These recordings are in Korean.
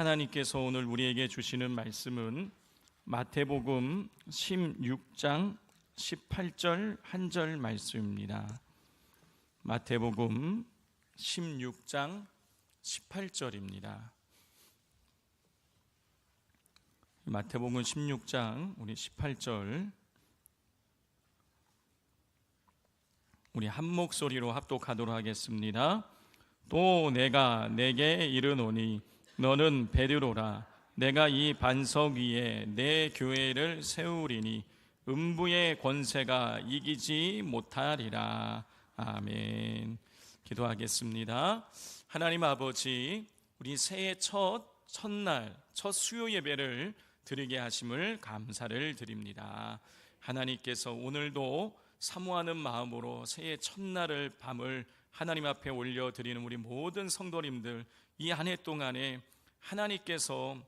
하나님께서 오늘 우리에게 주시는 말씀은 마태복음 16장 18절 한 절 말씀입니다. 마태복음 16장 18절입니다. 마태복음 16장 우리 18절 우리 한 목소리로 합독하도록 하겠습니다. 또 내가 내게 이르노니 너는 베드로라. 내가 이 반석 위에 내 교회를 세우리니 음부의 권세가 이기지 못하리라. 아멘. 기도하겠습니다. 하나님 아버지, 우리 새해 첫날 첫 수요 예배를 드리게 하심을 감사를 드립니다. 하나님께서 오늘도 사모하는 마음으로 새해 첫날을 밤을 하나님 앞에 올려드리는 우리 모든 성도님들, 이 한 해 동안에 하나님께서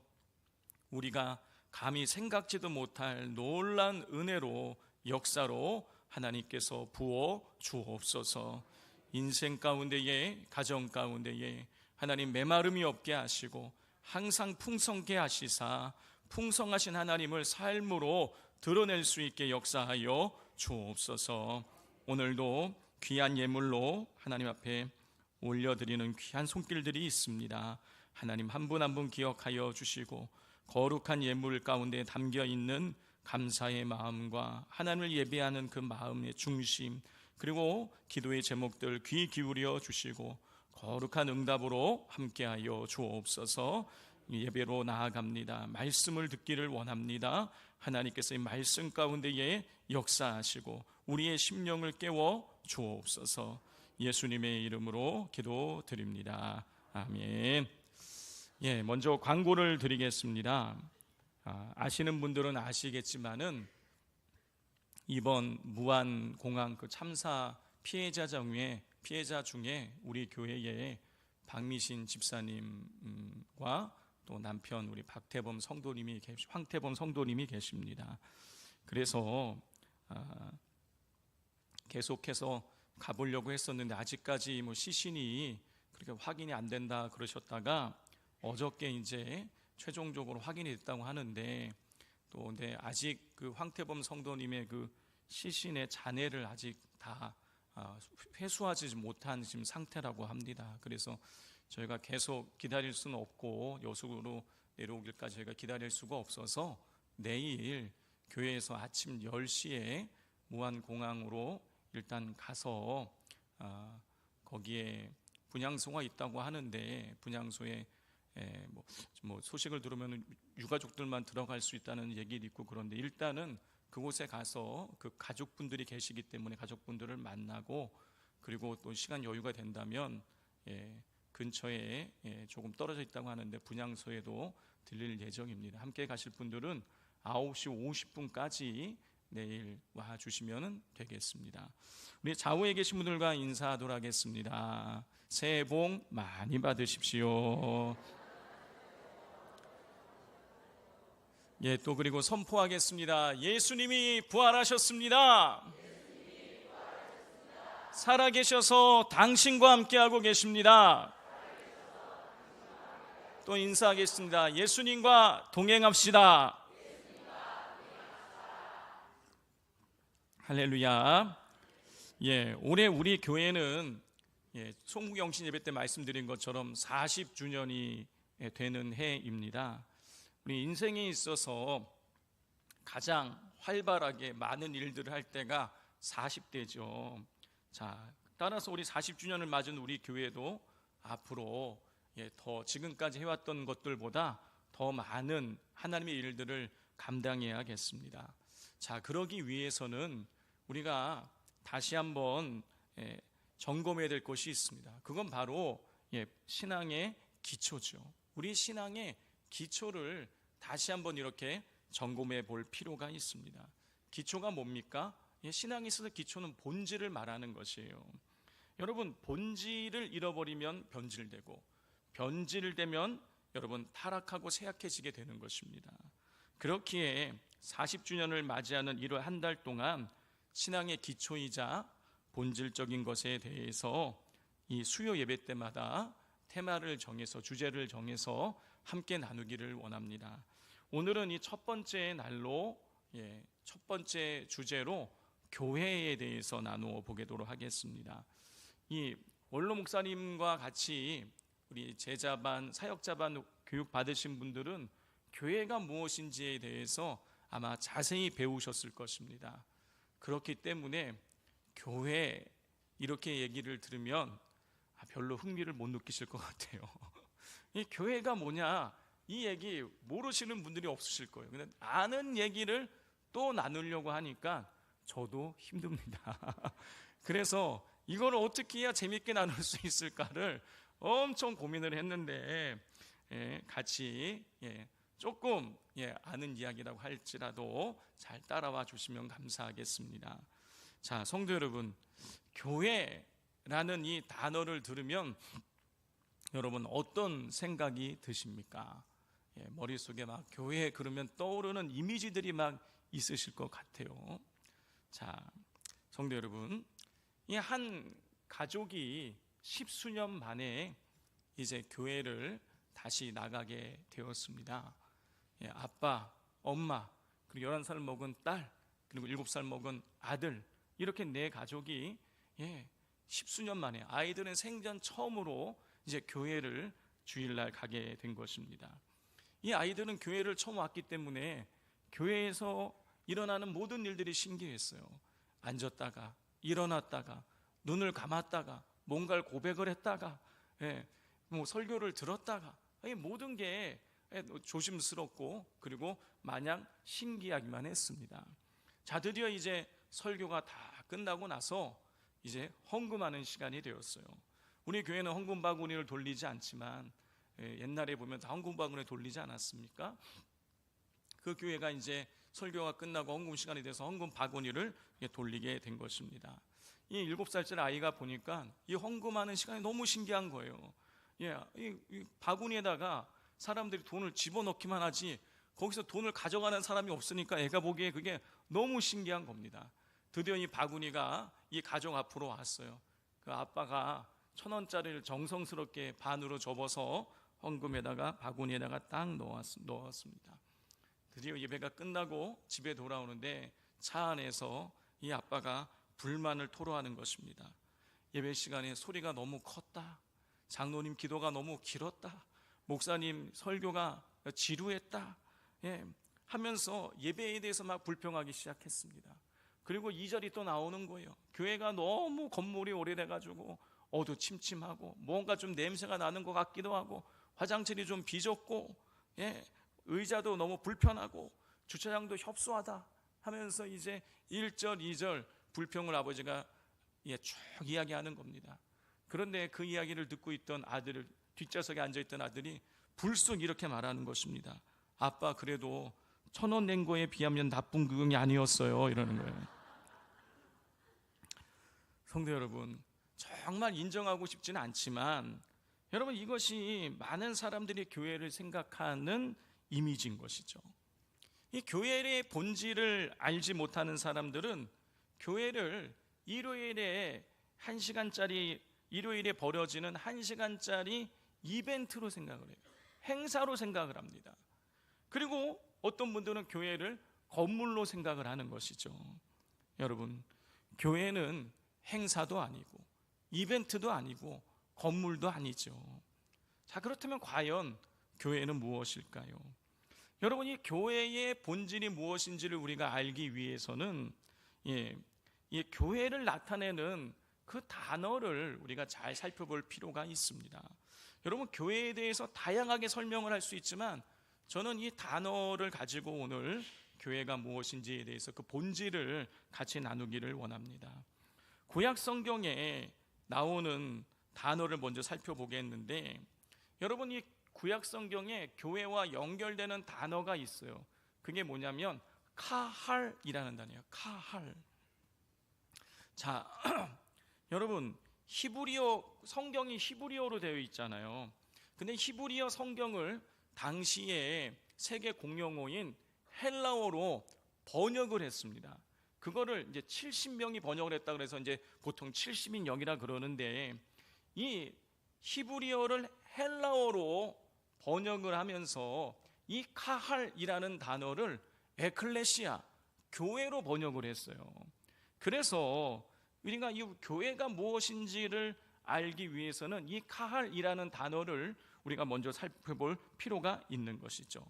우리가 감히 생각지도 못할 놀라운 은혜로 역사로 하나님께서 부어 주옵소서. 인생 가운데에, 가정 가운데에 하나님 메마름이 없게 하시고 항상 풍성케 하시사 풍성하신 하나님을 삶으로 드러낼 수 있게 역사하여 주옵소서. 오늘도 귀한 예물로 하나님 앞에 올려드리는 귀한 손길들이 있습니다. 하나님 한 분 한 분 기억하여 주시고 거룩한 예물 가운데 담겨있는 감사의 마음과 하나님을 예배하는 그 마음의 중심, 그리고 기도의 제목들 귀 기울여 주시고 거룩한 응답으로 함께하여 주옵소서. 예배로 나아갑니다. 말씀을 듣기를 원합니다. 하나님께서 이 말씀 가운데에 역사하시고 우리의 심령을 깨워 주옵소서. 예수님의 이름으로 기도드립니다. 아멘. 먼저 광고를 드리겠습니다. 아시는 분들은 아시겠지만은 이번 무안공항 그 참사 피해자 중에 우리 교회에 박미신 집사님과 또 남편 우리 황태범 성도님이 계십니다. 그래서 계속해서 가보려고 했었는데 아직까지 시신이 그렇게 확인이 안 된다 그러셨다가 어저께 이제 최종적으로 확인이 됐다고 하는데, 또 근데 아직 그 황태범 성도님의 그 시신의 잔해를 아직 다 회수하지 못한 지금 상태라고 합니다. 그래서 저희가 계속 기다릴 수는 없고 여수로 내려오길까지 저희가 기다릴 수가 없어서 내일 교회에서 아침 10시에 무안공항으로 일단 가서 거기에 분향소가 있다고 하는데 분향소에 소식을 들으면 유가족들만 들어갈 수 있다는 얘기도 있고, 그런데 일단은 그곳에 가서 그 가족분들이 계시기 때문에 가족분들을 만나고, 그리고 또 시간 여유가 된다면 근처에 조금 떨어져 있다고 하는데 분향소에도 들릴 예정입니다. 함께 가실 분들은 9시 50분까지 내일 와주시면 되겠습니다. 우리 좌우에 계신 분들과 인사하도록 하겠습니다. 새해 복 많이 받으십시오. 또 그리고 선포하겠습니다. 예수님이 부활하셨습니다. 살아계셔서 당신과 함께하고 계십니다. 또 인사하겠습니다. 예수님과 동행합시다. 할렐루야. 올해 우리 교회는 송구영신 예배 때 말씀드린 것처럼 40주년이 되는 해입니다. 우리 인생에 있어서 가장 활발하게 많은 일들을 할 때가 40대죠. 자, 따라서 우리 40주년을 맞은 우리 교회도 앞으로 더 지금까지 해왔던 것들보다 더 많은 하나님의 일들을 감당해야겠습니다. 자, 그러기 위해서는 우리가 다시 한번 점검해야 될 것이 있습니다. 그건 바로 신앙의 기초죠. 우리 신앙의 기초를 다시 한번 이렇게 점검해 볼 필요가 있습니다. 기초가 뭡니까? 신앙에 있어서 기초는 본질을 말하는 것이에요. 여러분, 본질을 잃어버리면 변질되고, 변질되면 여러분 타락하고 쇠약해지게 되는 것입니다. 그렇기에 40주년을 맞이하는 1월 한 달 동안 신앙의 기초이자 본질적인 것에 대해서 이 수요 예배 때마다 테마를 정해서, 주제를 정해서 함께 나누기를 원합니다. 오늘은 이 첫 번째 날로 첫 번째 주제로 교회에 대해서 나누어 보도록 하겠습니다. 이 원로 목사님과 같이 우리 제자반, 사역자반 교육 받으신 분들은 교회가 무엇인지에 대해서 아마 자세히 배우셨을 것입니다. 그렇기 때문에 교회 이렇게 얘기를 들으면 별로 흥미를 못 느끼실 것 같아요. 이 교회가 뭐냐, 이 얘기 모르시는 분들이 없으실 거예요. 근데 아는 얘기를 또 나누려고 하니까 저도 힘듭니다. 그래서 이걸 어떻게 해야 재밌게 나눌 수 있을까를 엄청 고민을 했는데 같이 조금 아는 이야기라고 할지라도 잘 따라와 주시면 감사하겠습니다. 자, 성도 여러분, 교회라는 이 단어를 들으면 여러분 어떤 생각이 드십니까? 머릿속에 막 교회 그러면 떠오르는 이미지들이 막 있으실 것 같아요. 자, 성도 여러분, 이 한 가족이 10수년 만에 이제 교회를 다시 나가게 되었습니다. 아빠, 엄마, 그리고 11살 먹은 딸, 그리고 7살 먹은 아들, 이렇게 네 가족이 10수년 만에, 아이들은 생전 처음으로 이제 교회를 주일날 가게 된 것입니다. 이 아이들은 교회를 처음 왔기 때문에 교회에서 일어나는 모든 일들이 신기했어요. 앉았다가 일어났다가 눈을 감았다가 뭔가를 고백을 했다가 뭐 설교를 들었다가 모든 게 조심스럽고 그리고 마냥 신기하기만 했습니다. 자, 드디어 이제 설교가 다 끝나고 나서 이제 헌금하는 시간이 되었어요. 우리 교회는 헌금 바구니를 돌리지 않지만 옛날에 보면 다 헌금 바구니 돌리지 않았습니까? 그 교회가 이제 설교가 끝나고 헌금 시간이 돼서 헌금 바구니를 돌리게 된 것입니다. 이 7살짜리 아이가 보니까 이 헌금하는 시간이 너무 신기한 거예요. 이 바구니에다가 사람들이 돈을 집어넣기만 하지 거기서 돈을 가져가는 사람이 없으니까 애가 보기에 그게 너무 신기한 겁니다. 드디어 이 바구니가 이 가정 앞으로 왔어요. 그 아빠가 1,000원짜리를 정성스럽게 반으로 접어서 헌금에다가 바구니에다가 딱 넣었습니다. 드디어 예배가 끝나고 집에 돌아오는데 차 안에서 이 아빠가 불만을 토로하는 것입니다. 예배 시간에 소리가 너무 컸다, 장로님 기도가 너무 길었다, 목사님 설교가 지루했다 하면서 예배에 대해서 막 불평하기 시작했습니다. 그리고 2절이 또 나오는 거예요. 교회가 너무 건물이 오래돼가지고 어두침침하고 뭔가 좀 냄새가 나는 것 같기도 하고 화장실이 좀 비좁고 의자도 너무 불편하고 주차장도 협소하다 하면서 이제 1절 2절 불평을 아버지가 쭉 이야기하는 겁니다. 그런데 그 이야기를 듣고 있던 아들을, 뒷좌석에 앉아있던 아들이 불쑥 이렇게 말하는 것입니다. 아빠, 그래도 1,000원 낸 거에 비하면 나쁜 그금이 아니었어요, 이러는 거예요. 성도 여러분, 정말 인정하고 싶지는 않지만 여러분, 이것이 많은 사람들이 교회를 생각하는 이미지인 것이죠. 이 교회의 본질을 알지 못하는 사람들은 교회를 일요일에 벌어지는 1시간짜리 이벤트로 생각을 해요. 행사로 생각을 합니다. 그리고 어떤 분들은 교회를 건물로 생각을 하는 것이죠. 여러분, 교회는 행사도 아니고 이벤트도 아니고 건물도 아니죠. 자, 그렇다면 과연 교회는 무엇일까요? 여러분, 이 교회의 본질이 무엇인지를 우리가 알기 위해서는 이 교회를 나타내는 그 단어를 우리가 잘 살펴볼 필요가 있습니다. 여러분, 교회에 대해서 다양하게 설명을 할 수 있지만 저는 이 단어를 가지고 오늘 교회가 무엇인지에 대해서 그 본질을 같이 나누기를 원합니다. 구약 성경에 나오는 단어를 먼저 살펴보겠는데, 여러분, 이 구약 성경에 교회와 연결되는 단어가 있어요. 그게 뭐냐면 카할이라는 단어예요. 카할. 자, 여러분, 성경이 히브리어로 되어 있잖아요. 근데 히브리어 성경을 당시에 세계 공용어인 헬라어로 번역을 했습니다. 그거를 이제 70명이 번역을 했다 그래서 이제 보통 70인역이라 그러는데, 이 히브리어를 헬라어로 번역을 하면서 이 카할이라는 단어를 에클레시아, 교회로 번역을 했어요. 그래서 우리가 이 교회가 무엇인지를 알기 위해서는 이 카할이라는 단어를 우리가 먼저 살펴볼 필요가 있는 것이죠.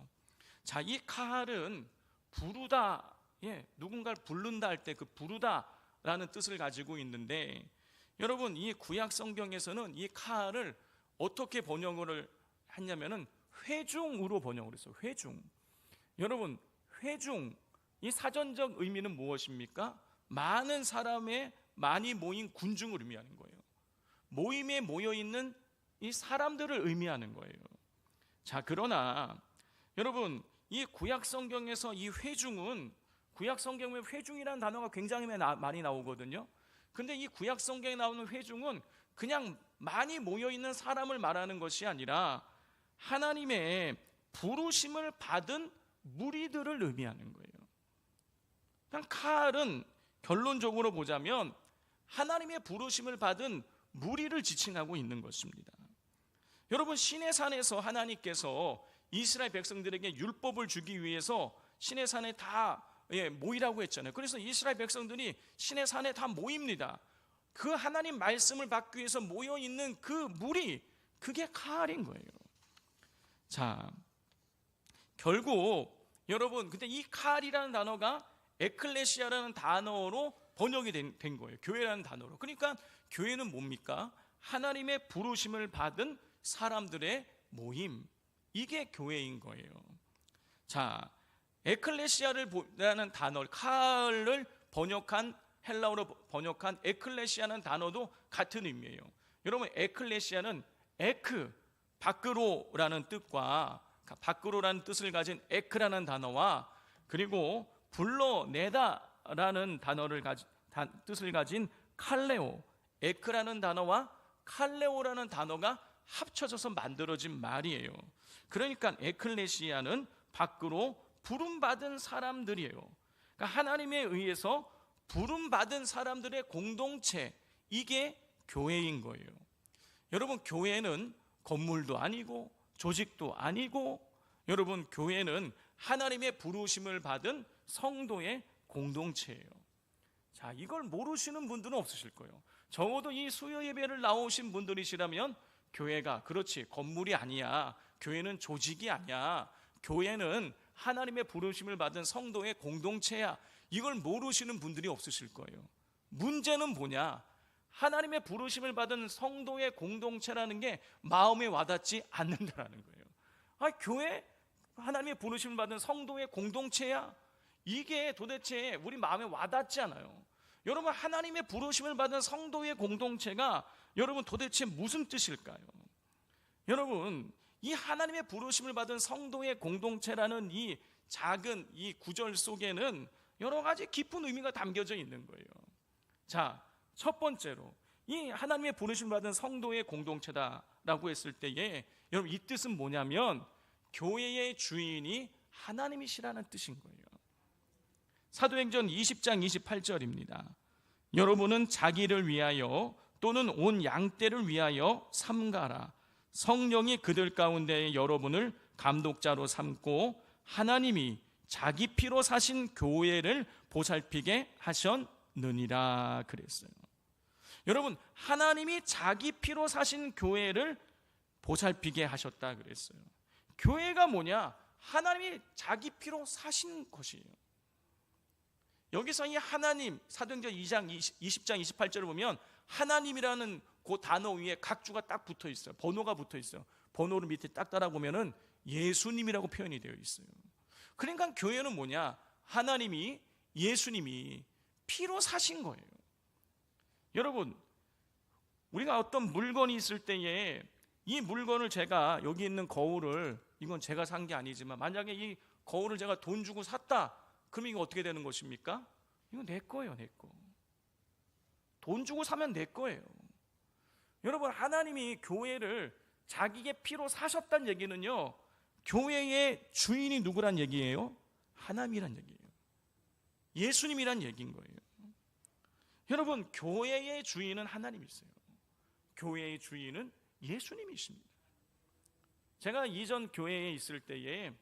자, 이 카할은 부르다, 누군가를 부른다 할 때 그 부르다라는 뜻을 가지고 있는데, 여러분 이 구약 성경에서는 이 카할을 어떻게 번역을 했냐면은 회중으로 번역을 했어요. 회중. 여러분 회중, 이 사전적 의미는 무엇입니까? 많은 사람의 많이 모인 군중을 의미하는 거예요. 모임에 모여 있는 이 사람들을 의미하는 거예요. 자, 그러나 여러분 이 구약 성경에서 이 회중은, 구약 성경에 회중이라는 단어가 굉장히 많이 나오거든요. 근데 이 구약 성경에 나오는 회중은 그냥 많이 모여 있는 사람을 말하는 것이 아니라 하나님의 부르심을 받은 무리들을 의미하는 거예요. 그냥 칼은 결론적으로 보자면 하나님의 부르심을 받은 무리를 지칭하고 있는 것입니다. 여러분 시내산에서 하나님께서 이스라엘 백성들에게 율법을 주기 위해서 시내산에 다 모이라고 했잖아요. 그래서 이스라엘 백성들이 시내산에 다 모입니다. 그 하나님 말씀을 받기 위해서 모여 있는 그 무리, 그게 카할인 거예요. 자, 결국 여러분 근데 이 카할이라는 단어가 에클레시아라는 단어로 번역이 된 거예요. 교회라는 단어로. 그러니까 교회는 뭡니까? 하나님의 부르심을 받은 사람들의 모임, 이게 교회인 거예요. 자, 에클레시아라는 단어, 카할을 번역한 헬라어로 번역한 에클레시아라는 단어도 같은 의미예요. 여러분 에클레시아는 에크, 밖으로라는 뜻과 밖으로라는 뜻을 가진 에크라는 단어와 그리고 불러내다라는 단어를 뜻을 가진 칼레오, 에크라는 단어와 칼레오라는 단어가 합쳐져서 만들어진 말이에요. 그러니까 에클레시아는 밖으로 부름받은 사람들이에요. 그러니까 하나님에 의해서 부름받은 사람들의 공동체, 이게 교회인 거예요. 여러분 교회는 건물도 아니고 조직도 아니고, 여러분 교회는 하나님의 부르심을 받은 성도의 공동체예요. 자, 이걸 모르시는 분들은 없으실 거예요. 적어도 이 수요 예배를 나오신 분들이시라면 교회가 그렇지 건물이 아니야, 교회는 조직이 아니야, 교회는 하나님의 부르심을 받은 성도의 공동체야, 이걸 모르시는 분들이 없으실 거예요. 문제는 뭐냐? 하나님의 부르심을 받은 성도의 공동체라는 게 마음에 와닿지 않는다라는 거예요. 교회 하나님의 부르심을 받은 성도의 공동체야, 이게 도대체 우리 마음에 와닿지 않아요. 여러분 하나님의 부르심을 받은 성도의 공동체가 여러분 도대체 무슨 뜻일까요? 여러분 이 하나님의 부르심을 받은 성도의 공동체라는 이 작은 이 구절 속에는 여러 가지 깊은 의미가 담겨져 있는 거예요. 자, 첫 번째로 이 하나님의 부르심을 받은 성도의 공동체다라고 했을 때에 여러분 이 뜻은 뭐냐면 교회의 주인이 하나님이시라는 뜻인 거예요. 사도행전 20장 28절입니다. 여러분은 자기를 위하여 또는 온 양떼를 위하여 삼가라. 성령이 그들 가운데 여러분을 감독자로 삼고 하나님이 자기 피로 사신 교회를 보살피게 하셨느니라 그랬어요. 여러분 하나님이 자기 피로 사신 교회를 보살피게 하셨다 그랬어요. 교회가 뭐냐? 하나님이 자기 피로 사신 것이에요. 여기서 이 하나님, 사도행전 20장 28절을 보면 하나님이라는 그 단어 위에 각주가 딱 붙어 있어요. 번호가 붙어 있어요. 번호를 밑에 딱 따라보면은 예수님이라고 표현이 되어 있어요. 그러니까 교회는 뭐냐? 하나님이, 예수님이 피로 사신 거예요. 여러분 우리가 어떤 물건이 있을 때에 이 물건을 제가 여기 있는 거울을, 이건 제가 산 게 아니지만 만약에 이 거울을 제가 돈 주고 샀다, 그럼 이거 어떻게 되는 것입니까? 이거 내 거예요, 내 거. 돈 주고 사면 내 거예요. 여러분 하나님이 교회를 자기의 피로 사셨다는 얘기는요, 교회의 주인이 누구란 얘기예요? 하나님이란 얘기예요. 예수님이란 얘기인 거예요. 여러분 교회의 주인은 하나님이세요. 교회의 주인은 예수님이십니다. 제가 이전 교회에 있을 때에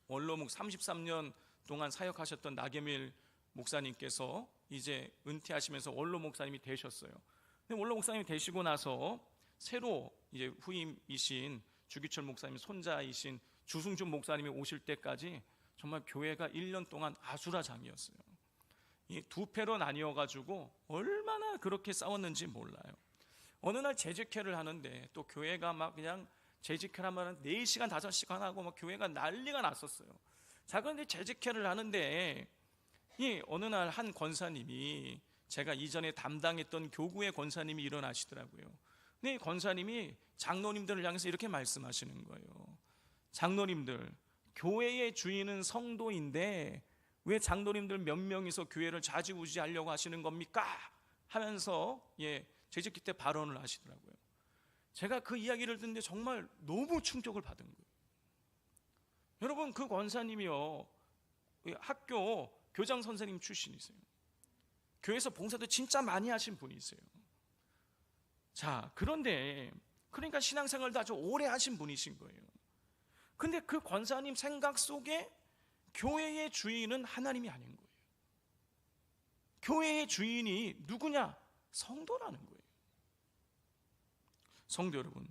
원로목 33년 동안 사역하셨던 나계밀 목사님께서 이제 은퇴하시면서 원로 목사님이 되셨어요. 근데 원로 목사님이 되시고 나서 새로 이제 후임이신 주기철 목사님 손자이신 주승준 목사님이 오실 때까지 정말 교회가 1년 동안 아수라장이었어요. 이 두 패로 나뉘어가지고 얼마나 그렇게 싸웠는지 몰라요. 어느 날 재직회를 하는데 또 교회가 막 그냥 재직회하면 4시간 5시간 하고 막 교회가 난리가 났었어요. 자, 그런데 재직회를 하는데 이 어느 날 한 권사님이, 제가 이전에 담당했던 교구의 권사님이 일어나시더라고요. 근데 이 권사님이 장로님들을 향해서 이렇게 말씀하시는 거예요. 장로님들, 교회의 주인은 성도인데 왜 장로님들 몇 명이서 교회를 좌지우지하려고 하시는 겁니까? 하면서 재직기 때 발언을 하시더라고요. 제가 그 이야기를 듣는데 정말 너무 충격을 받은 거예요. 여러분, 그 권사님이요, 학교 교장 선생님 출신이세요. 교회에서 봉사도 진짜 많이 하신 분이세요. 자, 그런데 그러니까 신앙생활도 아주 오래 하신 분이신 거예요. 근데 그 권사님 생각 속에 교회의 주인은 하나님이 아닌 거예요. 교회의 주인이 누구냐? 성도라는 거예요. 성도 여러분,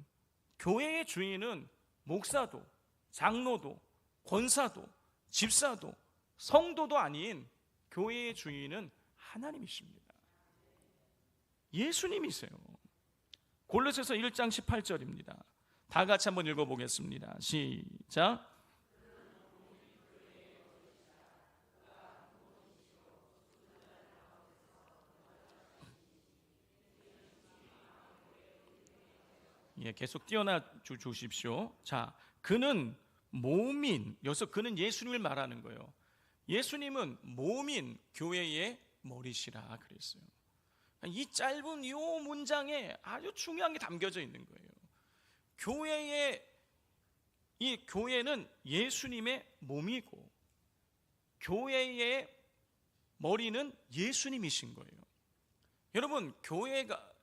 교회의 주인은 목사도, 장로도, 권사도, 집사도, 성도도 아닌 교회의 주인은 하나님이십니다. 예수님이세요. 골로새서 1장 18절입니다. 다 같이 한번 읽어보겠습니다. 시작. 계속 띄어나 주십시오. 자, 그는 몸인, 여기서 그는 예수님을 말하는 거예요. 예수님은 몸인 교회의 머리시라 그랬어요. 이 짧은 이 문장에 아주 중요한 게 담겨져 있는 거예요. 이 교회는 예수님의 몸이고 교회의 머리는 예수님이신 거예요. 여러분, 교회가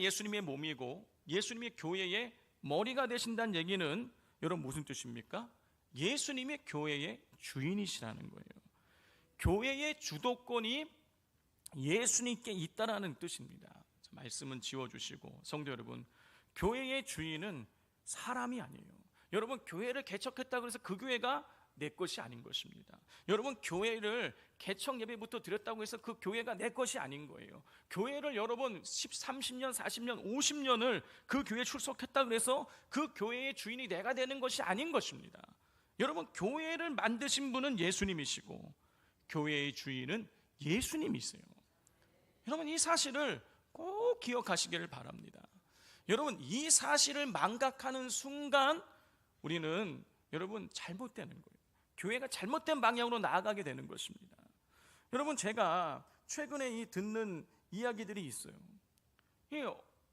예수님의 몸이고 예수님이 교회의 머리가 되신다는 얘기는 여러분 무슨 뜻입니까? 예수님이 교회의 주인이시라는 거예요. 교회의 주도권이 예수님께 있다라는 뜻입니다. 말씀은 지워주시고, 성도 여러분, 교회의 주인은 사람이 아니에요. 여러분, 교회를 개척했다고 해서 그 교회가 내 것이 아닌 것입니다. 여러분, 교회를 개척 예배부터 드렸다고 해서 그 교회가 내 것이 아닌 거예요. 교회를 여러분 30년, 40년, 50년을 그 교회에 출석했다고 해서 그 교회의 주인이 내가 되는 것이 아닌 것입니다. 여러분, 교회를 만드신 분은 예수님이시고 교회의 주인은 예수님이세요. 여러분, 이 사실을 꼭 기억하시기를 바랍니다. 여러분, 이 사실을 망각하는 순간 우리는 여러분 잘못되는 거예요. 교회가 잘못된 방향으로 나아가게 되는 것입니다. 여러분, 제가 최근에 듣는 이야기들이 있어요.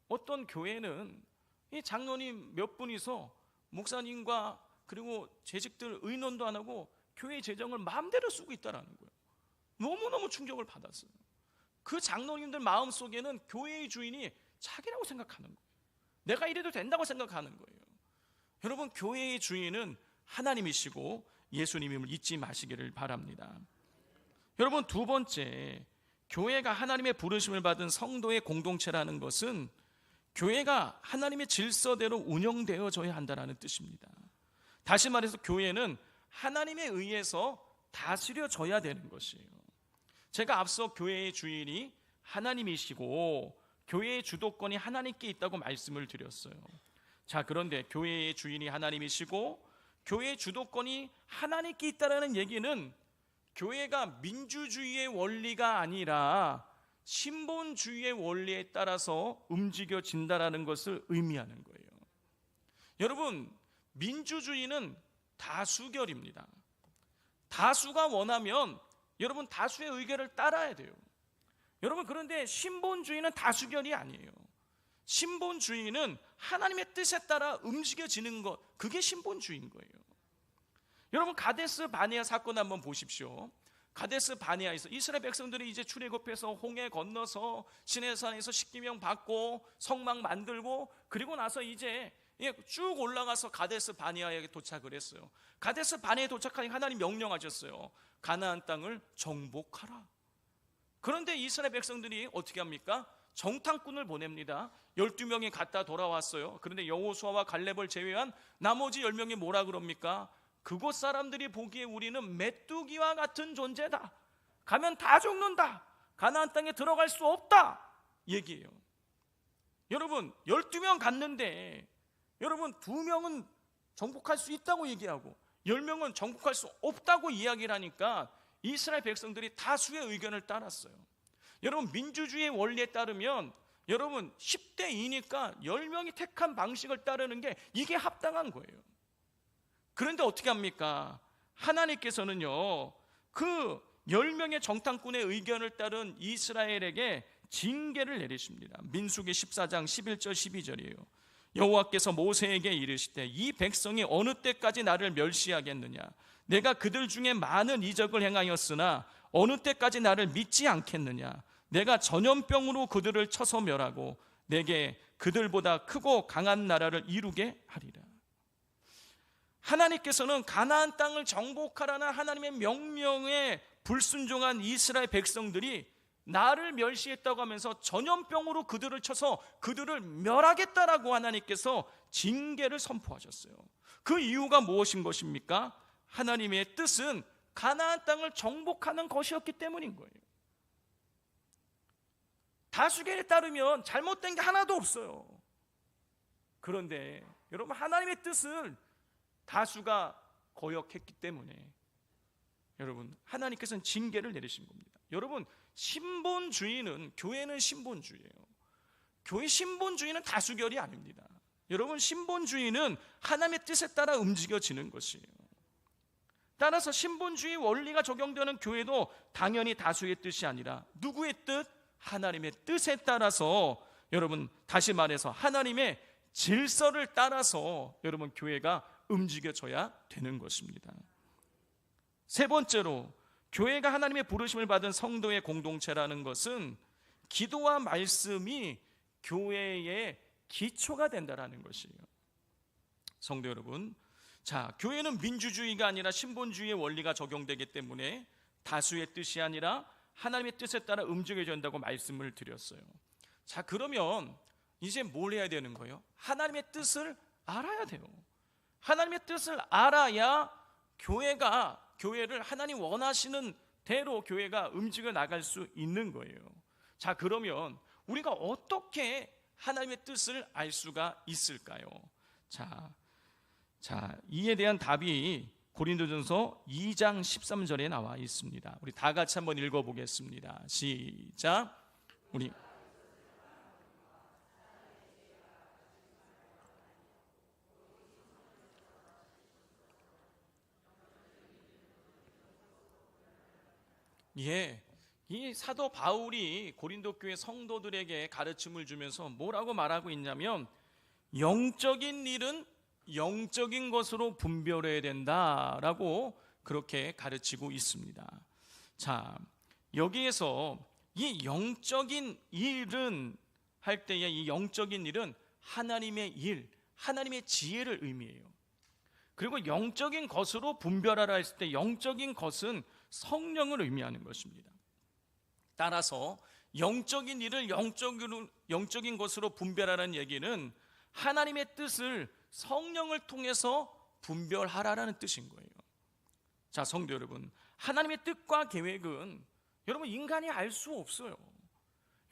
어떤 교회는 이 장로님 몇 분이서 목사님과 그리고 재직들 의논도 안 하고 교회 재정을 마음대로 쓰고 있다는 거예요. 너무너무 충격을 받았어요. 그 장로님들 마음속에는 교회의 주인이 자기라고 생각하는 거예요. 내가 이래도 된다고 생각하는 거예요. 여러분, 교회의 주인은 하나님이시고 예수님임을 잊지 마시기를 바랍니다. 여러분, 두 번째, 교회가 하나님의 부르심을 받은 성도의 공동체라는 것은 교회가 하나님의 질서대로 운영되어져야 한다는 뜻입니다. 다시 말해서 교회는 하나님에 의해서 다스려져야 되는 것이에요. 제가 앞서 교회의 주인이 하나님이시고 교회의 주도권이 하나님께 있다고 말씀을 드렸어요. 자, 그런데 교회의 주인이 하나님이시고 교회의 주도권이 하나님께 있다는 얘기는 교회가 민주주의의 원리가 아니라 신본주의의 원리에 따라서 움직여진다는 것을 의미하는 거예요. 여러분, 민주주의는 다수결입니다. 다수가 원하면 여러분 다수의 의견을 따라야 돼요. 여러분, 그런데 신본주의는 다수결이 아니에요. 신본주의는 하나님의 뜻에 따라 움직여지는 것, 그게 신본주의인 거예요. 여러분, 가데스 바네아 사건 한번 보십시오. 가데스 바네아에서 이스라엘 백성들이 이제 출애굽해서 홍해 건너서 시내산에서 십계명 받고 성막 만들고 그리고 나서 이제 쭉 올라가서 가데스 바네아에 도착을 했어요. 가데스 바네아에 도착하니 하나님 명령하셨어요. 가나안 땅을 정복하라. 그런데 이스라엘 백성들이 어떻게 합니까? 정탐꾼을 보냅니다. 12명이 갔다 돌아왔어요. 그런데 여호수아와 갈렙을 제외한 나머지 10명이 뭐라 그럽니까? 그곳 사람들이 보기에 우리는 메뚜기와 같은 존재다. 가면 다 죽는다. 가나안 땅에 들어갈 수 없다. 얘기해요. 여러분, 12명 갔는데 여러분 2명은 정복할 수 있다고 얘기하고 10명은 정복할 수 없다고 이야기를 하니까 이스라엘 백성들이 다수의 의견을 따랐어요. 여러분, 민주주의의 원리에 따르면 여러분 10대 2니까 10명이 택한 방식을 따르는 게 이게 합당한 거예요. 그런데 어떻게 합니까? 하나님께서는요, 그 10명의 정탐꾼의 의견을 따른 이스라엘에게 징계를 내리십니다. 민수기 14장 11절 12절이에요. 여호와께서 모세에게 이르시되 이 백성이 어느 때까지 나를 멸시하겠느냐? 내가 그들 중에 많은 이적을 행하였으나 어느 때까지 나를 믿지 않겠느냐? 내가 전염병으로 그들을 쳐서 멸하고 내게 그들보다 크고 강한 나라를 이루게 하리라. 하나님께서는 가나안 땅을 정복하라는 하나님의 명령에 불순종한 이스라엘 백성들이 나를 멸시했다고 하면서 전염병으로 그들을 쳐서 그들을 멸하겠다라고 하나님께서 징계를 선포하셨어요. 그 이유가 무엇인 것입니까? 하나님의 뜻은 가나안 땅을 정복하는 것이었기 때문인 거예요. 다수결에 따르면 잘못된 게 하나도 없어요. 그런데 여러분, 하나님의 뜻을 다수가 거역했기 때문에 여러분, 하나님께서는 징계를 내리신 겁니다. 여러분, 신본주의는, 교회는 신본주의예요. 교회 신본주의는 다수결이 아닙니다. 여러분, 신본주의는 하나님의 뜻에 따라 움직여지는 것이에요. 따라서 신본주의 원리가 적용되는 교회도 당연히 다수의 뜻이 아니라 누구의 뜻? 하나님의 뜻에 따라서, 여러분, 다시 말해서 하나님의 질서를 따라서 여러분 교회가 움직여져야 되는 것입니다. 세 번째로, 교회가 하나님의 부르심을 받은 성도의 공동체라는 것은 기도와 말씀이 교회의 기초가 된다는 것이에요. 성도 여러분, 자, 교회는 민주주의가 아니라 신본주의의 원리가 적용되기 때문에 다수의 뜻이 아니라 하나님의 뜻에 따라 움직여야 된다고 말씀을 드렸어요. 자, 그러면 이제 뭘 해야 되는 거예요? 하나님의 뜻을 알아야 돼요. 하나님의 뜻을 알아야 교회를 하나님 원하시는 대로 교회가 움직여 나갈 수 있는 거예요. 자, 그러면 우리가 어떻게 하나님의 뜻을 알 수가 있을까요? 자, 이에 대한 답이 고린도전서 2장 13절에 나와 있습니다. 우리 다 같이 한번 읽어보겠습니다. 시작. 이 사도 바울이 고린도 교회 성도들에게 가르침을 주면서 뭐라고 말하고 있냐면, 영적인 일은 영적인 것으로 분별해야 된다라고 그렇게 가르치고 있습니다. 자, 여기에서 이 영적인 일은 할 때에 이 영적인 일은 하나님의 일, 하나님의 지혜를 의미해요. 그리고 영적인 것으로 분별하라 했을 때 영적인 것은 성령을 의미하는 것입니다. 따라서 영적인 일을 영적인 것으로 분별하라는 얘기는 하나님의 뜻을 성령을 통해서 분별하라는 뜻인 거예요. 자, 성도 여러분, 하나님의 뜻과 계획은 여러분 인간이 알 수 없어요.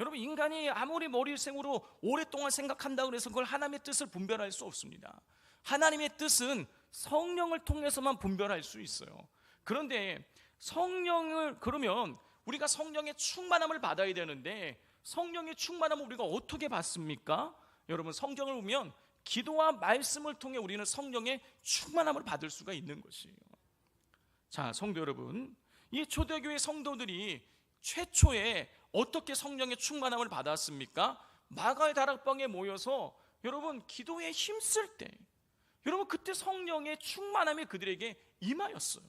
여러분, 인간이 아무리 머리생으로 오랫동안 생각한다고 해서 그걸 하나님의 뜻을 분별할 수 없습니다. 하나님의 뜻은 성령을 통해서만 분별할 수 있어요. 그런데 그러면 우리가 성령의 충만함을 받아야 되는데, 성령의 충만함을 우리가 어떻게 받습니까? 여러분, 성경을 보면 기도와 말씀을 통해 우리는 성령의 충만함을 받을 수가 있는 것이에요. 자, 성도 여러분, 이 초대교회 성도들이 최초에 어떻게 성령의 충만함을 받았습니까? 마가의 다락방에 모여서 여러분 기도에 힘쓸 때, 여러분 그때 성령의 충만함이 그들에게 임하였어요.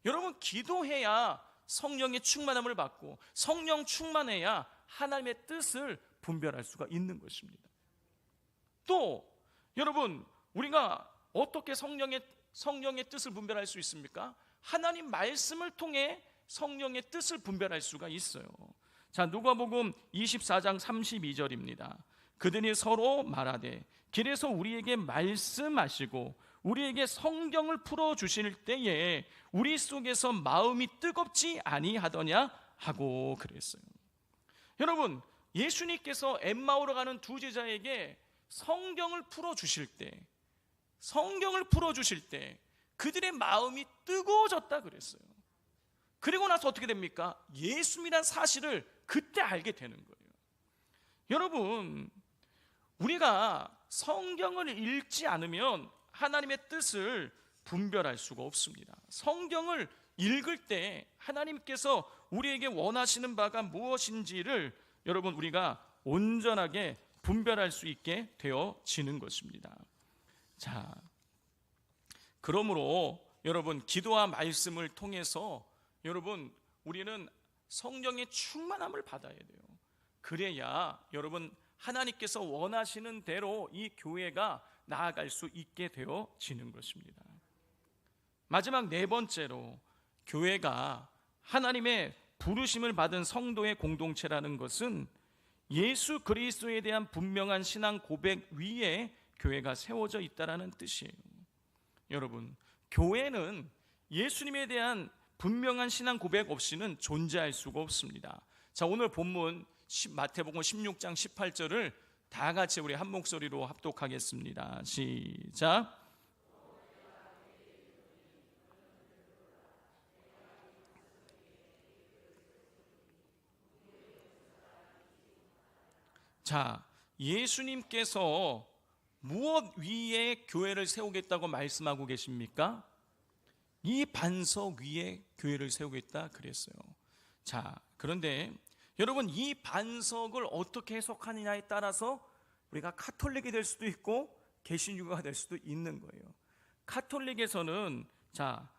여러분, 기도해야 성령의 충만함을 받고 성령 충만해야 하나님의 뜻을 분별할 수가 있는 것입니다. 또 여러분, 우리가 어떻게 성령의 뜻을 분별할 수 있습니까? 하나님 말씀을 통해 성령의 뜻을 분별할 수가 있어요. 자, 누가복음 24장 32절입니다. 그들이 서로 말하되 길에서 우리에게 말씀하시고 우리에게 성경을 풀어주실 때에 우리 속에서 마음이 뜨겁지 아니하더냐 하고 그랬어요. 여러분, 예수님께서 엠마오로 가는 두 제자에게 성경을 풀어주실 때 그들의 마음이 뜨거워졌다 그랬어요. 그리고 나서 어떻게 됩니까? 예수님이란 사실을 그때 알게 되는 거예요. 여러분, 우리가 성경을 읽지 않으면 하나님의 뜻을 분별할 수가 없습니다. 성경을 읽을 때 하나님께서 우리에게 원하시는 바가 무엇인지를 여러분 우리가 온전하게 분별할 수 있게 되어지는 것입니다. 자, 그러므로 여러분 기도와 말씀을 통해서 여러분 우리는 성령의 충만함을 받아야 돼요. 그래야 여러분 하나님께서 원하시는 대로 이 교회가 나아갈 수 있게 되어지는 것입니다. 마지막 네 번째로, 교회가 하나님의 부르심을 받은 성도의 공동체라는 것은 예수 그리스도에 대한 분명한 신앙 고백 위에 교회가 세워져 있다는 뜻이에요. 여러분, 교회는 예수님에 대한 분명한 신앙 고백 없이는 존재할 수가 없습니다. 자, 오늘 본문 마태복음 16장 18절을 다 같이 우리 한 목소리로 합독하겠습니다. 시작. 자, 예수님께서 무엇 위에 교회를 세우겠다고 말씀하고 계십니까? 이 반석 위에 교회를 세우겠다 그랬어요. 자, 그런데 여러분, 이 반석을 어떻게 해석하느냐에 따라서 우리가 카톨릭이 될 수도 있고 개신교가 될 수도 있는 거예요. 카톨릭에서는, 자,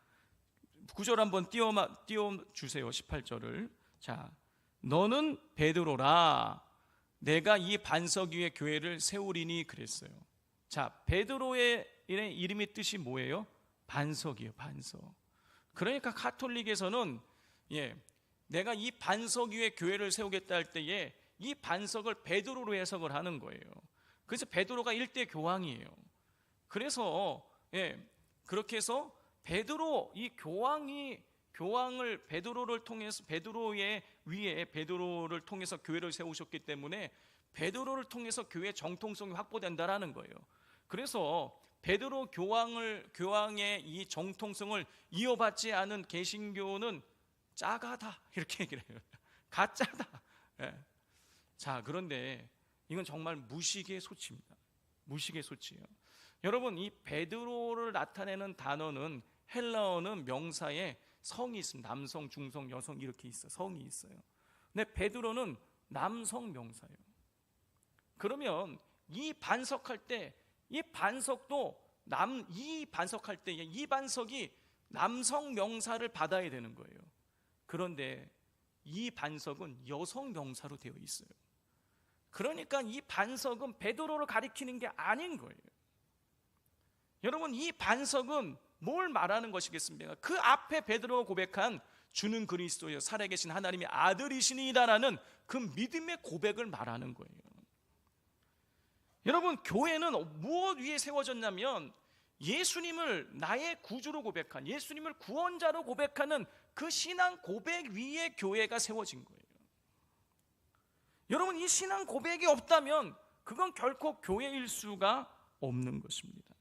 9절 한번 띄워주세요. 18절을. 자, 너는 베드로라, 내가 이 반석 위에 교회를 세우리니 그랬어요. 자, 베드로의 이름의 뜻이 뭐예요? 반석이에요. 반석. 그러니까 카톨릭에서는 내가 이 반석 위에 교회를 세우겠다 할 때에 이 반석을 베드로로 해석을 하는 거예요. 그래서 베드로가 일대 교황이에요. 그래서 그렇게 해서 베드로, 이 교황을 베드로를 통해서, 베드로의 위에 베드로를 통해서 교회를 세우셨기 때문에 베드로를 통해서 교회의 정통성이 확보된다라는 거예요. 그래서 베드로 교황의 이 정통성을 이어받지 않은 개신교는 짜가다 이렇게 얘기를 해요. 가짜다. 자, 그런데 이건 정말 무식의 소치입니다. 무식의 소치예요. 여러분, 이 베드로를 나타내는 단어는 헬라어는 명사에 성이 있습니다. 남성, 중성, 여성 이렇게 있어요. 성이 있어요. 근데 베드로는 남성 명사예요. 그러면 이 반석할 때 이 반석도 이 반석할 때 이 반석이 남성 명사를 받아야 되는 거예요. 그런데 이 반석은 여성 명사로 되어 있어요. 그러니까 이 반석은 베드로를 가리키는 게 아닌 거예요. 여러분, 이 반석은 뭘 말하는 것이겠습니까? 그 앞에 베드로가 고백한 주는 그리스도여 살아계신 하나님의 아들이시니이다라는 그 믿음의 고백을 말하는 거예요. 여러분, 교회는 무엇 위에 세워졌냐면 예수님을 나의 구주로 고백한, 예수님을 구원자로 고백하는 그 신앙 고백 위에 교회가 세워진 거예요. 여러분, 이 신앙 고백이 없다면 그건 결코 교회일 수가 없는 것입니다.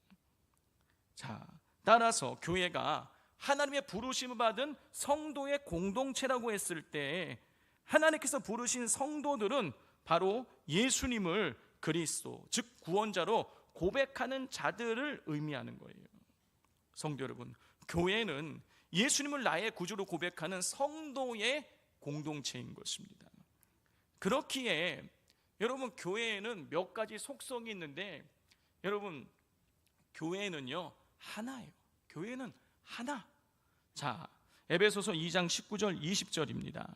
자, 따라서 교회가 하나님의 부르심을 받은 성도의 공동체라고 했을 때 하나님께서 부르신 성도들은 바로 예수님을 그리스도, 즉 구원자로 고백하는 자들을 의미하는 거예요. 성도 여러분, 교회는 예수님을 나의 구주로 고백하는 성도의 공동체인 것입니다. 그렇기에 여러분, 교회에는 몇 가지 속성이 있는데, 여러분, 교회는요 하나예요. 교회는 하나. 자, 에베소서 2장 19절 20절입니다.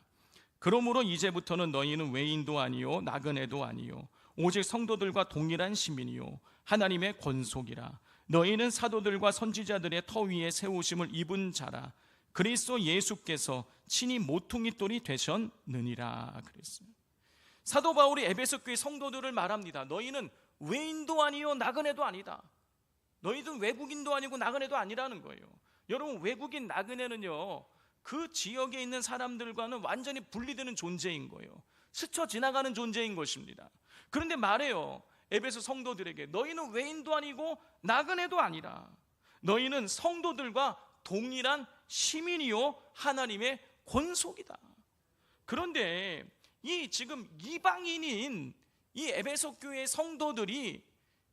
그러므로 이제부터는 너희는 외인도 아니요 나그네도 아니요 오직 성도들과 동일한 시민이요 하나님의 권속이라. 너희는 사도들과 선지자들의 터 위에 세우심을 입은 자라. 그리스도 예수께서 친히 모퉁이 돌이 되셨느니라 그랬어요. 사도 바울이 에베소 교회 성도들을 말합니다. 너희는 외인도 아니요 나그네도 아니다. 너희는 외국인도 아니고 나그네도 아니라는 거예요. 여러분, 외국인 나그네는요, 그 지역에 있는 사람들과는 완전히 분리되는 존재인 거예요. 스쳐 지나가는 존재인 것입니다. 그런데 말해요, 에베소 성도들에게 너희는 외인도 아니고 나그네도 아니라 너희는 성도들과 동일한 시민이요 하나님의 권속이다. 그런데 이 지금 이방인인 이 에베소 교회의 성도들이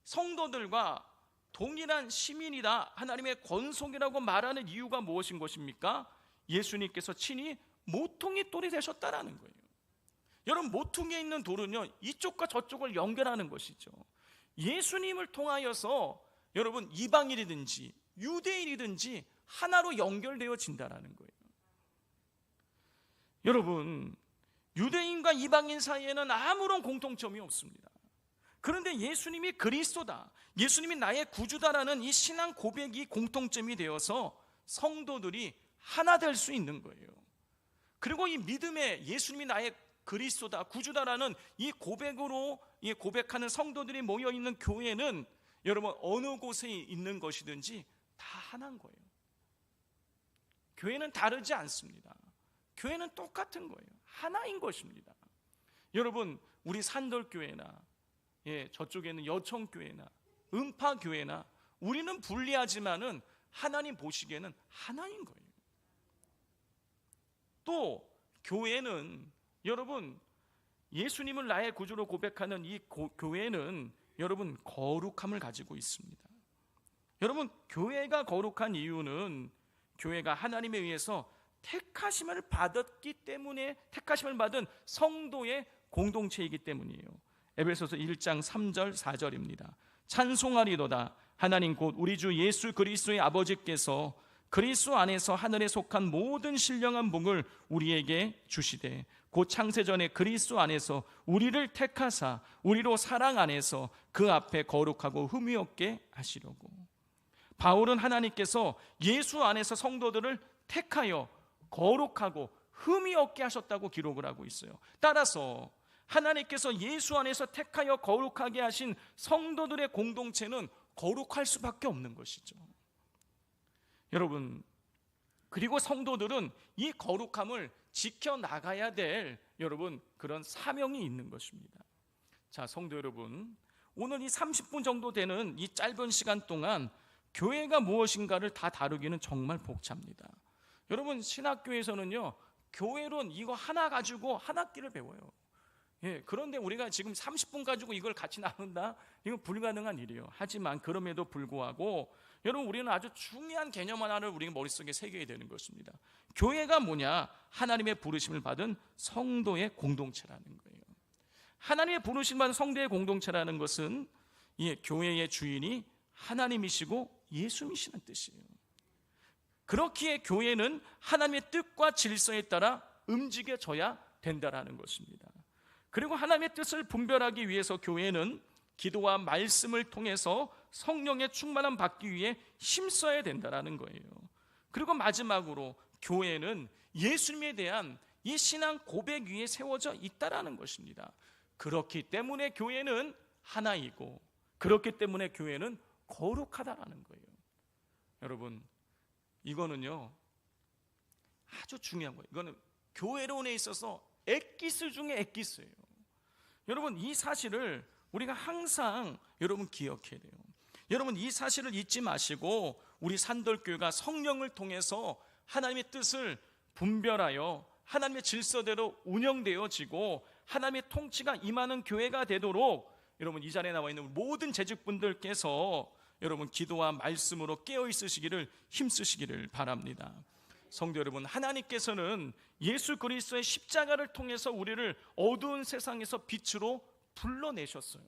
성도들과 동일한 시민이다, 하나님의 권속이라고 말하는 이유가 무엇인 것입니까? 예수님께서 친히 모퉁이 돌이 되셨다라는 거예요. 여러분, 모퉁이에 있는 돌은요, 이쪽과 저쪽을 연결하는 것이죠. 예수님을 통하여서 여러분 이방인이든지 유대인이든지 하나로 연결되어진다라는 거예요. 여러분, 유대인과 이방인 사이에는 아무런 공통점이 없습니다. 그런데 예수님이 그리스도다, 예수님이 나의 구주다라는 이 신앙 고백이 공통점이 되어서 성도들이 하나 될 수 있는 거예요. 그리고 이 믿음에 예수님이 나의 그리스도다, 구주다라는 이 고백으로 고백하는 성도들이 모여있는 교회는 여러분 어느 곳에 있는 것이든지 다 하나인 거예요. 교회는 다르지 않습니다. 교회는 똑같은 거예요. 하나인 것입니다. 여러분, 우리 산돌교회나 저쪽에는 여청교회나 음파교회나 우리는 불리하지만은 하나님 보시기에는 하나인 거예요. 또 교회는 여러분, 예수님을 나의 구주로 고백하는 이 교회는 여러분 거룩함을 가지고 있습니다. 여러분, 교회가 거룩한 이유는 교회가 하나님에 의해서 택하심을 받았기 때문에, 택하심을 받은 성도의 공동체이기 때문이에요. 에베소서 1장 3절 4절입니다. 찬송하리로다 하나님 곧 우리 주 예수 그리스도의 아버지께서 그리스도 안에서 하늘에 속한 모든 신령한 복을 우리에게 주시되 곧 창세전에 그리스도 안에서 우리를 택하사 우리로 사랑 안에서 그 앞에 거룩하고 흠이 없게 하시려고. 바울은 하나님께서 예수 안에서 성도들을 택하여 거룩하고 흠이 없게 하셨다고 기록을 하고 있어요. 따라서 하나님께서 예수 안에서 택하여 거룩하게 하신 성도들의 공동체는 거룩할 수밖에 없는 것이죠. 여러분, 그리고 성도들은 이 거룩함을 지켜나가야 될 여러분 그런 사명이 있는 것입니다. 자, 성도 여러분, 오늘 이 30분 정도 되는 이 짧은 시간 동안 교회가 무엇인가를 다 다루기는 정말 복잡합니다. 여러분, 신학교에서는요, 교회론 이거 하나 가지고 한 학기를 배워요. 그런데 우리가 지금 30분 가지고 이걸 같이 나눈다? 이건 불가능한 일이에요. 하지만 그럼에도 불구하고 여러분, 우리는 아주 중요한 개념 하나를 우리 머릿속에 새겨야 되는 것입니다. 교회가 뭐냐? 하나님의 부르심을 받은 성도의 공동체라는 거예요. 하나님의 부르심을 받은 성도의 공동체라는 것은 교회의 주인이 하나님이시고 예수님이시는 뜻이에요. 그렇기에 교회는 하나님의 뜻과 질서에 따라 움직여져야 된다라는 것입니다. 그리고 하나님의 뜻을 분별하기 위해서 교회는 기도와 말씀을 통해서 성령의 충만함 받기 위해 힘써야 된다라는 거예요. 그리고 마지막으로 교회는 예수님에 대한 이 신앙 고백 위에 세워져 있다라는 것입니다. 그렇기 때문에 교회는 하나이고, 그렇기 때문에 교회는 거룩하다라는 거예요. 여러분, 이거는요 아주 중요한 거예요. 이거는 교회론에 있어서 엑기스 중에 엑기스예요. 여러분, 이 사실을 우리가 항상 여러분 기억해야 돼요. 여러분, 이 사실을 잊지 마시고 우리 산돌교회가 성령을 통해서 하나님의 뜻을 분별하여 하나님의 질서대로 운영되어지고 하나님의 통치가 임하는 교회가 되도록 여러분, 이 자리에 나와 있는 모든 재직분들께서 여러분 기도와 말씀으로 깨어 있으시기를 힘쓰시기를 바랍니다. 성도 여러분, 하나님께서는 예수 그리스도의 십자가를 통해서 우리를 어두운 세상에서 빛으로 불러내셨어요.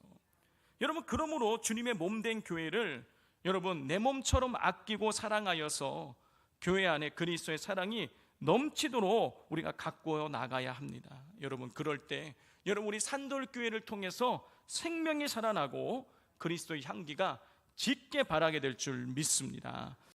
여러분, 그러므로 주님의 몸된 교회를 여러분 내 몸처럼 아끼고 사랑하여서 교회 안에 그리스도의 사랑이 넘치도록 우리가 가꾸어 나가야 합니다. 여러분, 그럴 때 여러분, 우리 산돌교회를 통해서 생명이 살아나고 그리스도의 향기가 짙게 바라게 될 줄 믿습니다.